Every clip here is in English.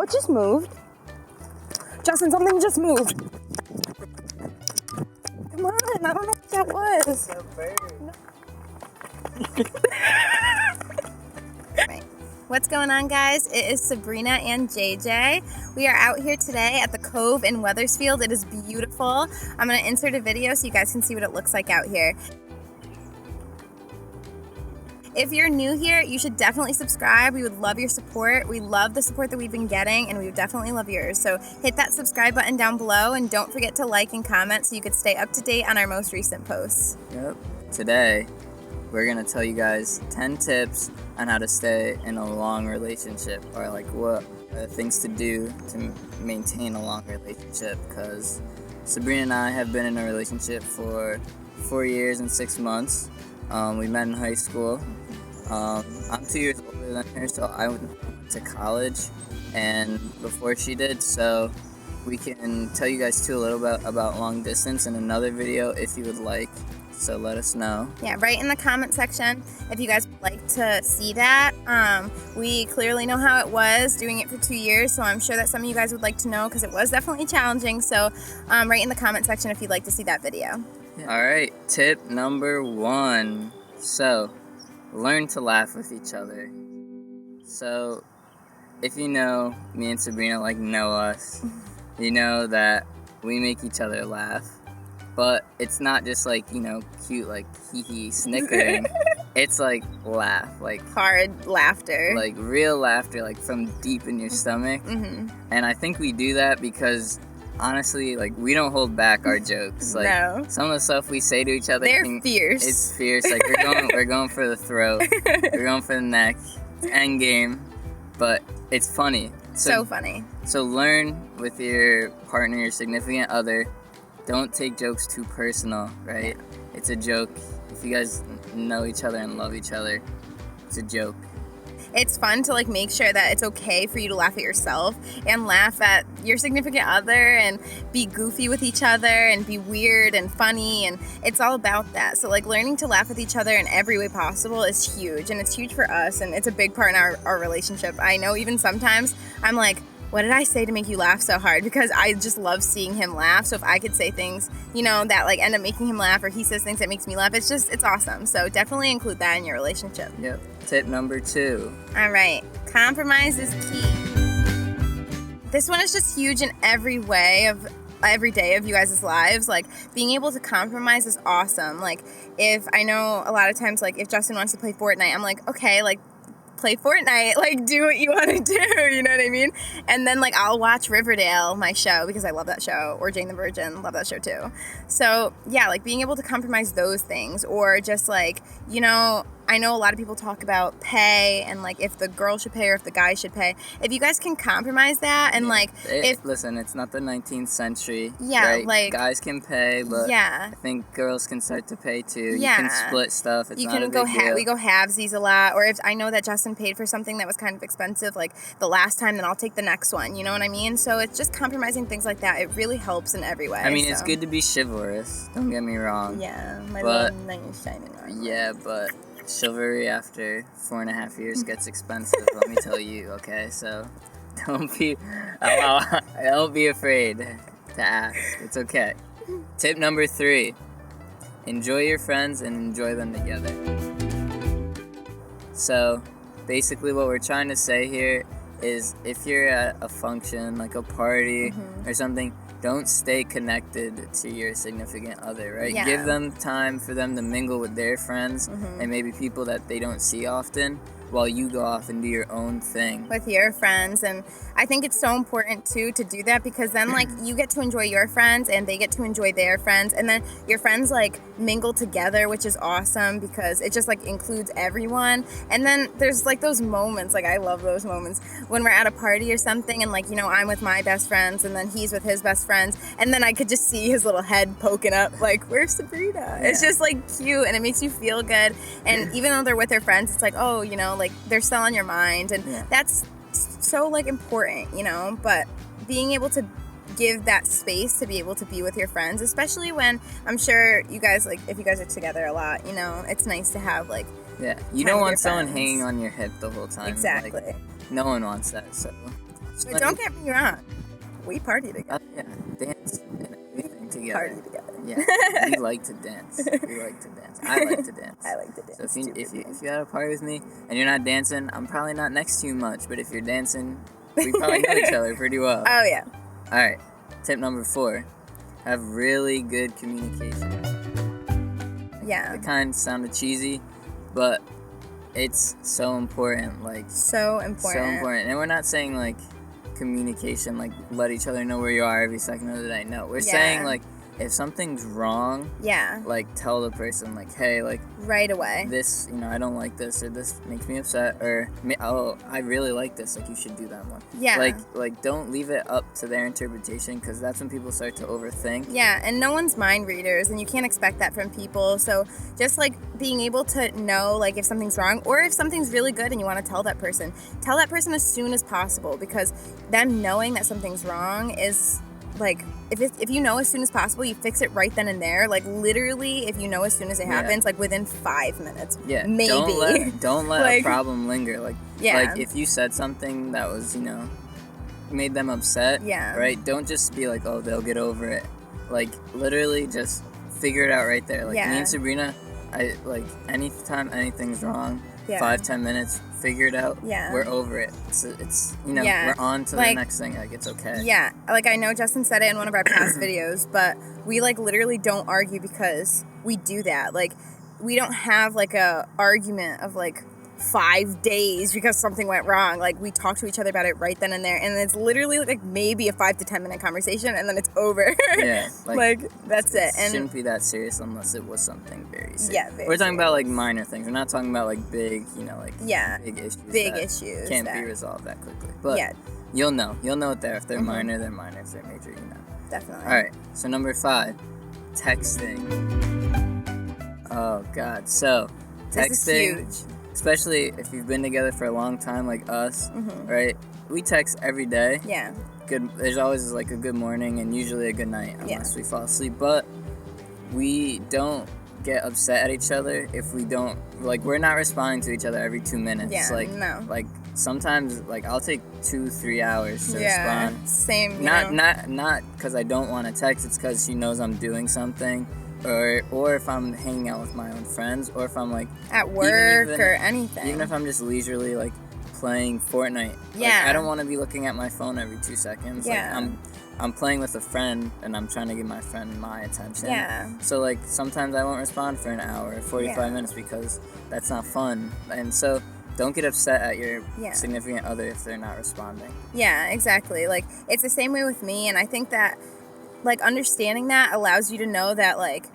What just moved? Justin, something just moved. Come on, I don't know what that was. Right. What's going on, guys? It is Sabrina and JJ. We are out here today at the Cove in Wethersfield. It is beautiful. I'm going to insert a video so you guys can see what it looks like out here. If you're new here, you should definitely subscribe. We would love your support. We love the support that we've been getting, and we would definitely love yours. So hit that subscribe button down below, and don't forget to like and comment so you could stay up to date on our most recent posts. Yep. Today, we're going to tell you guys 10 tips on how to stay in a long relationship, or like what things to do to maintain a long relationship, because Sabrina and I have been in a relationship for 4 years and 6 months. We met in high school. I'm 2 years older than her, so I went to college and before she did, so we can tell you guys too a little bit about long distance in another video if you would like, so let us know. Yeah, write in the comment section if you guys would like to see that. We clearly know how it was doing it for 2 years, so I'm sure that some of you guys would like to know because it was definitely challenging, so write in the comment section if you'd like to see that video. Alright, tip number 1. So, learn to laugh with each other. So, if you know me and Sabrina know us, you know that we make each other laugh. But it's not just cute hee hee snickering. It's laugh, Hard laughter. Real laughter, from deep in your stomach. Mm-hmm. And I think we do that because honestly, we don't hold back our jokes. No. Some of the stuff we say to each other, they're fierce. It's fierce. We're going for the throat. We're going for the neck. It's end game. But it's funny. So funny. So learn with your partner, your significant other. Don't take jokes too personal, right? It's a joke. If you guys know each other and love each other, it's a joke. It's fun to make sure that it's okay for you to laugh at yourself and laugh at your significant other and be goofy with each other and be weird and funny, and it's all about that. So learning to laugh with each other in every way possible is huge, and it's huge for us, and it's a big part in our relationship. I know even sometimes I'm like, what did I say to make you laugh so hard? Because I just love seeing him laugh. So if I could say things, that end up making him laugh, or he says things that makes me laugh, it's awesome. So definitely include that in your relationship. Yep. Tip number 2. All right. Compromise is key. This one is just huge in every way of every day of you guys' lives. Being able to compromise is awesome. If I know a lot of times, if Justin wants to play Fortnite, I'm like, okay, play Fortnite, do what you want to do, you know what I mean? And then I'll watch Riverdale, my show, because I love that show, or Jane the Virgin, love that show too. So yeah, being able to compromise those things, or just I know a lot of people talk about pay and if the girl should pay or if the guy should pay. If you guys can compromise that and listen, it's not the 19th century. Yeah, right? Guys can pay, but yeah, I think girls can start to pay too. Yeah. You can split stuff. It's you not can a big deal. We go halvesies a lot, or if I know that Justin paid for something that was kind of expensive the last time, then I'll take the next one. You know what I mean? So it's just compromising things like that. It really helps in every way. I mean, it's good to be chivalrous. Don't get me wrong. Yeah, my little knight in shining armor. Yeah, but chivalry after 4.5 years gets expensive. Let me tell you, okay? So don't be afraid to ask. It's okay. Tip number 3: enjoy your friends and enjoy them together. So basically, what we're trying to say here is, if you're at a function, a party or something, don't stay connected to your significant other, right? Yeah. Give them time for them to mingle with their friends and maybe people that they don't see often, while you go off and do your own thing with your friends. And I think it's so important too to do that, because then you get to enjoy your friends and they get to enjoy their friends, and then your friends mingle together, which is awesome because it just includes everyone. And then there's those moments, I love those moments when we're at a party or something, and I'm with my best friends and then he's with his best friends, and then I could just see his little head poking up where's Sabrina? Yeah. It's just cute, and it makes you feel good. And even though they're with their friends, it's they're still on your mind, and that's so important, but being able to give that space to be able to be with your friends, especially when I'm sure you guys if you guys are together a lot, it's nice to have you don't want someone hanging on your hip the whole time. Exactly. No one wants that. So But don't get me wrong, we party together. Yeah, dance and everything together. Party together. Yeah, we like to dance. We like to dance. I like to dance. I like to dance. So if you had a party with me and you're not dancing, I'm probably not next to you much. But if you're dancing, we probably know each other pretty well. Oh yeah. All right. Tip number 4: have really good communication. Yeah. It kind of sounded cheesy, but it's so important. Like So important. so important. And we're not saying like communication, like let each other know where you are every second of the day. No, we're saying like if something's wrong, Yeah. like tell the person like, hey, like Right away. this, I don't like this, or this makes me upset, or oh, I really like this, like you should do that one. Yeah. Like don't leave it up to their interpretation, because that's when people start to overthink. Yeah, and no one's mind readers, and you can't expect that from people. So just like being able to know like if something's wrong or if something's really good and you want to tell that person as soon as possible, because them knowing that something's wrong is like if you know as soon as possible, you fix it right then and there. Like literally, if you know as soon as it happens, like within 5 minutes. Yeah, maybe. Don't let Like, a problem linger. Like like if you said something that was made them upset. Yeah. Right. Don't just be like, oh, they'll get over it. Like literally, just figure it out right there. Like me and Sabrina, I like anytime anything's wrong, 5-10 minutes, figure it out. Yeah. We're over it. It's we're on to the next thing. Like it's okay. Yeah. Like I know Justin said it in one of our past videos, but we like literally don't argue because we do that. Like we don't have like a argument of like 5 days because something went wrong. Like we talk to each other about it right then and there, and it's literally like maybe a 5 to 10 minute conversation, and then it's over. Yeah, like that's it. And shouldn't be that serious unless it was something very serious. Yeah, very we're talking about like minor things. We're not talking about like big, like big issues. Big issues can't be resolved that quickly. But you'll know what they're. If they're minor, they're minor. If they're major, Definitely. All right. So number 5, texting. Oh God. So texting. This is huge. Especially if you've been together for a long time, like us, right? We text every day. Yeah. Good. There's always like a good morning and usually a good night, unless we fall asleep. But we don't get upset at each other if we don't, like, we're not responding to each other every 2 minutes. Yeah. Like, no. Like sometimes, like I'll take 2-3 hours to respond. Same. Not because I don't want to text. It's because she knows I'm doing something. Or if I'm hanging out with my own friends, or if I'm like at work or anything. Even if I'm just leisurely like playing Fortnite. Yeah. Like, I don't want to be looking at my phone every 2 seconds. Yeah. Like, I'm playing with a friend and I'm trying to give my friend my attention. Yeah. So like sometimes I won't respond for an hour or 45 minutes because that's not fun. And so don't get upset at your significant other if they're not responding. Yeah, exactly. Like it's the same way with me, and I think that like understanding that allows you to know that like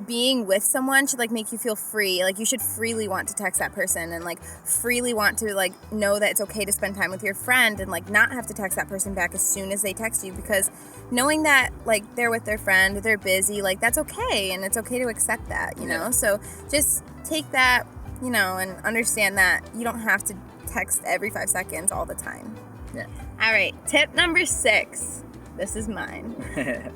being with someone should like make you feel free. Like you should freely want to text that person, and like freely want to like know that it's okay to spend time with your friend, and like not have to text that person back as soon as they text you, because knowing that like they're with their friend, they're busy, like that's okay, and it's okay to accept that, you know? So just take that, and understand that you don't have to text every 5 seconds all the time. Yeah. All right, tip number 6. This is mine.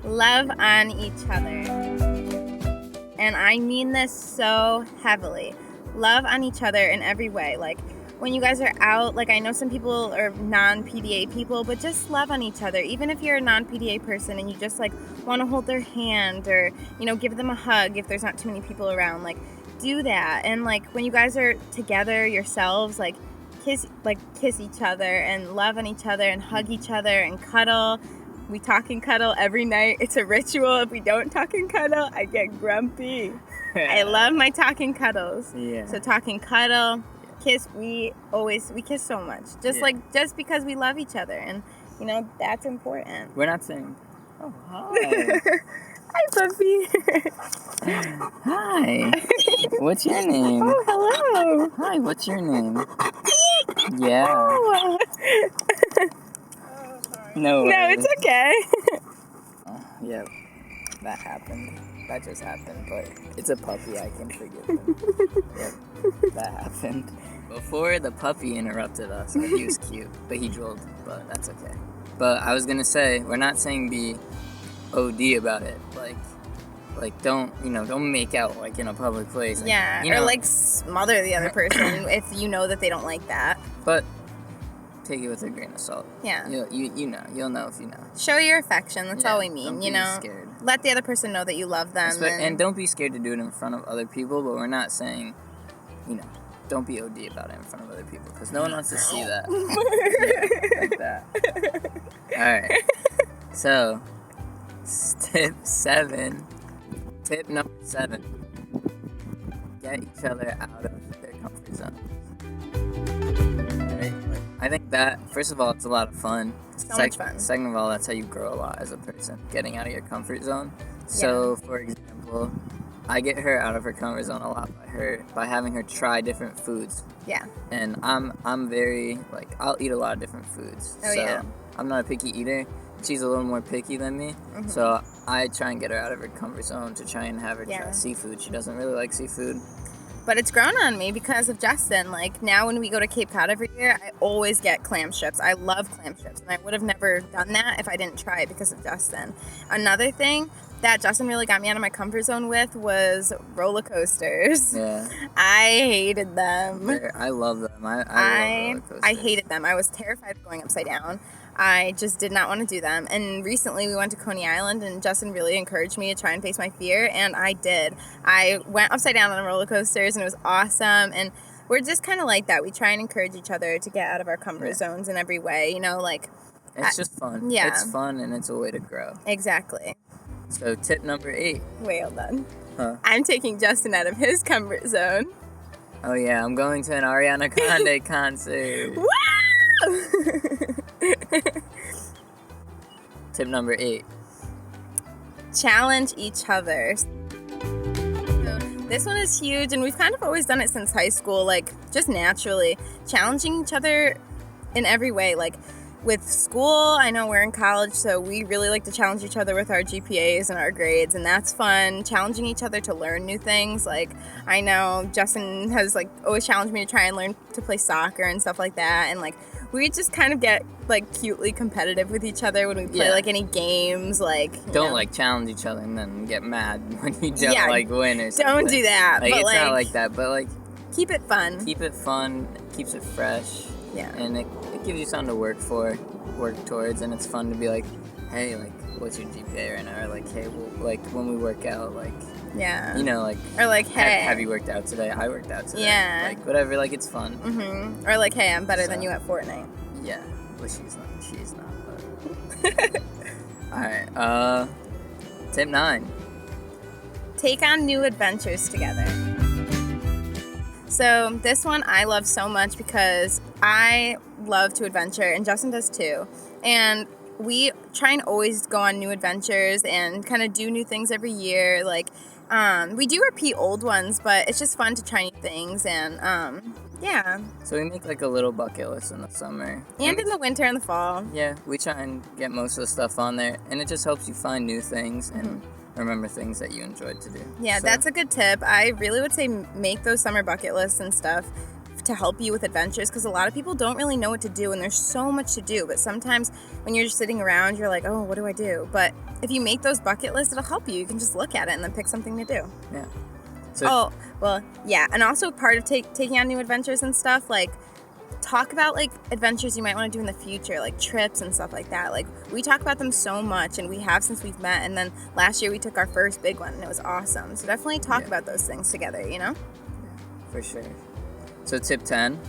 Love on each other. And I mean this so heavily. Love on each other in every way. Like when you guys are out, like I know some people are non-PDA people, but just love on each other. Even if you're a non-PDA person and you just like want to hold their hand or, give them a hug if there's not too many people around, like do that. And like when you guys are together yourselves, like kiss each other and love on each other and hug each other and cuddle. We talk and cuddle every night. It's a ritual. If we don't talk and cuddle, I get grumpy. I love my talk and cuddles. Yeah. So talk and cuddle, kiss. We kiss so much. Just because we love each other, and that's important. We're not saying, oh hi. Hi, puppy. Hi. What's your name? Oh, hello. Hi. What's your name? Yeah. Oh. No, it's okay. Yeah, that happened. That just happened, but it's a puppy. I can forgive him. Yep, that happened. Before the puppy interrupted us, he was cute, but he drooled, but that's okay. But I was gonna say, we're not saying be OD about it. Like don't make out like in a public place. Like, or like smother the other person if you know that they don't like that. But take it with a grain of salt. Yeah. You'll know if you know. Show your affection. That's all we mean, don't be scared. Let the other person know that you love them. And don't be scared to do it in front of other people, but we're not saying, don't be OD about it in front of other people, because no one wants to see that. Like that. Alright. So, tip number 7. Get each other out of their comfort zone. Right? I think that, first of all, it's a lot of fun. So much fun. Second of all, that's how you grow a lot as a person, getting out of your comfort zone. So, for example, I get her out of her comfort zone a lot by having her try different foods. Yeah. And I'm very, I'll eat a lot of different foods. I'm not a picky eater. She's a little more picky than me. Mm-hmm. So I try and get her out of her comfort zone to try and have her try seafood. She doesn't really like seafood. But it's grown on me because of Justin. Now when we go to Cape Cod every year, I always get clam strips. I love clam strips. And I would have never done that if I didn't try it because of Justin. Another thing that Justin really got me out of my comfort zone with was roller coasters. Yeah. I hated them. I love them. I love roller coasters. I hated them. I was terrified of going upside down. I just did not want to do them. And recently we went to Coney Island, and Justin really encouraged me to try and face my fear, and I did. I went upside down on roller coasters, and it was awesome. And we're just kind of like that. We try and encourage each other to get out of our comfort zones in every way, It's just fun. Yeah. It's fun, and it's a way to grow. Exactly. So tip number 8. Wait, hold on. Huh? I'm taking Justin out of his comfort zone. Oh yeah, I'm going to an Ariana Grande concert. Woo! Tip number 8. Challenge each other. So this one is huge, and we've kind of always done it since high school, just naturally. Challenging each other in every way. With school, I know we're in college, so we really like to challenge each other with our GPAs and our grades, and that's fun. Challenging each other to learn new things. I know Justin has always challenged me to try and learn to play soccer and stuff like that, and we just kind of get cutely competitive with each other when we play any games. Don't challenge each other and then get mad when you don't win or something. Don't do that. But it's not like that, but keep it fun. Keep it fun. Keeps it fresh. Yeah. And it gives you something to work towards, and it's fun to be hey, what's your GPA right now? Or hey, well, when we work out, yeah. Or hey. Have you worked out today? I worked out today. Yeah. Whatever, it's fun. Mm-hmm. Or hey, I'm better than you at Fortnite. Yeah. Well, she's not, but... Alright, tip 9. Take on new adventures together. So this one I love so much because I love to adventure, and Justin does too. And we try and always go on new adventures and kind of do new things every year. We do repeat old ones, but it's just fun to try new things, and yeah. So we make a little bucket list in the summer. And in the winter and the fall. Yeah, we try and get most of the stuff on there, and it just helps you find new things and remember things that you enjoyed to do. Yeah, that's a good tip. I really would say make those summer bucket lists and stuff to help you with adventures, because a lot of people don't really know what to do, and there's so much to do. But sometimes when you're just sitting around, you're like, oh, what do I do? But if you make those bucket lists, it'll help you. You can just look at it and then pick something to do. Yeah. So, and also part of taking on new adventures and stuff, talk about adventures you might want to do in the future, trips and stuff like that. We talk about them so much, and we have since we've met, and then last year we took our first big one, and it was awesome. So definitely talk about those things together, Yeah, for sure. So tip 10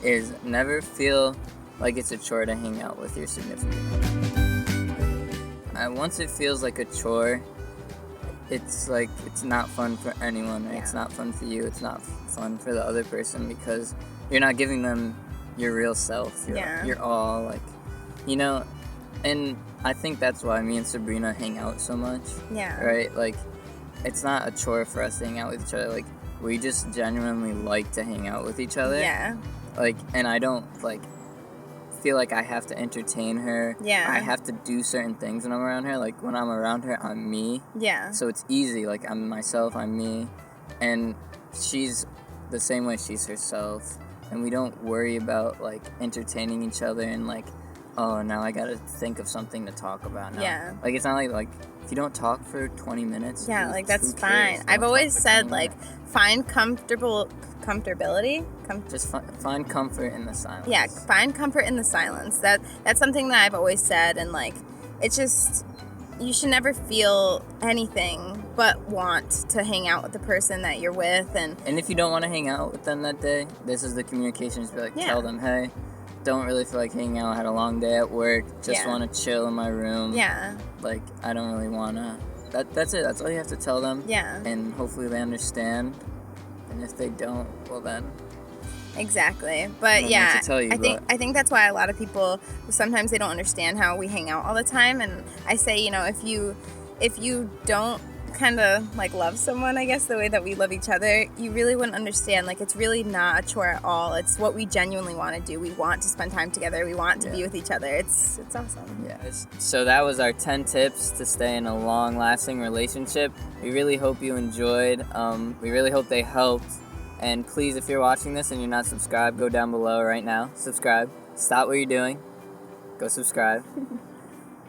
is never feel like it's a chore to hang out with your significant other. Once it feels like a chore, it's not fun for anyone, right? Yeah. It's not fun for you, it's not fun for the other person, because you're not giving them your real self. You're all and I think that's why me and Sabrina hang out so much. Yeah. Right? It's not a chore for us to hang out with each other. We just genuinely like to hang out with each other. Yeah. And I don't feel like I have to entertain her. Yeah. I have to do certain things when I'm around her. When I'm around her, I'm me. Yeah. So it's easy. I'm myself, I'm me. And she's the same way, she's herself. And we don't worry about entertaining each other and oh, now I gotta think of something to talk about now. Yeah. It's not if you don't talk for 20 minutes. Yeah, that's fine. I've always said find comfortable comfortability. Just find comfort in the silence. Yeah, find comfort in the silence. That's something that I've always said, and like, it's just, you should never feel anything but want to hang out with the person that you're with. And if you don't want to hang out with them that day, this is the communication. Just be like, tell them, hey, don't really feel like hanging out. I had a long day at work. Just want to chill in my room. Yeah. Like, I don't really want to. That's it. That's all you have to tell them. Yeah. And hopefully they understand. And if they don't, well then. Exactly. But yeah, I think that's why a lot of people, sometimes they don't understand how we hang out all the time. And I say, you know, if you don't kind of like love someone, I guess, the way that we love each other, you really wouldn't understand. Like, it's really not a chore at all. It's what we genuinely want to do. We want to spend time together. We want to be with each other. It's awesome. Yeah. So that was our 10 tips to stay in a long-lasting relationship. We really hope you enjoyed. We really hope they helped. And please, if you're watching this and you're not subscribed, go down below right now. Subscribe. Stop what you're doing. Go subscribe.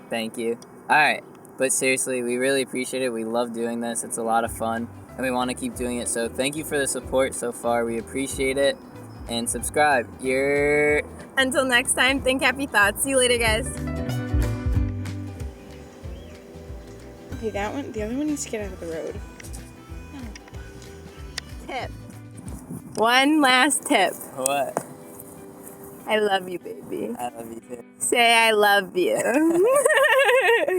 Thank you. All right. But seriously, we really appreciate it. We love doing this. It's a lot of fun, and we want to keep doing it. So thank you for the support so far. We appreciate it. And subscribe. Until next time, think happy thoughts. See you later, guys. Okay, the other one needs to get out of the road. Tip. One last tip. What? I love you, baby. I love you too. Say I love you.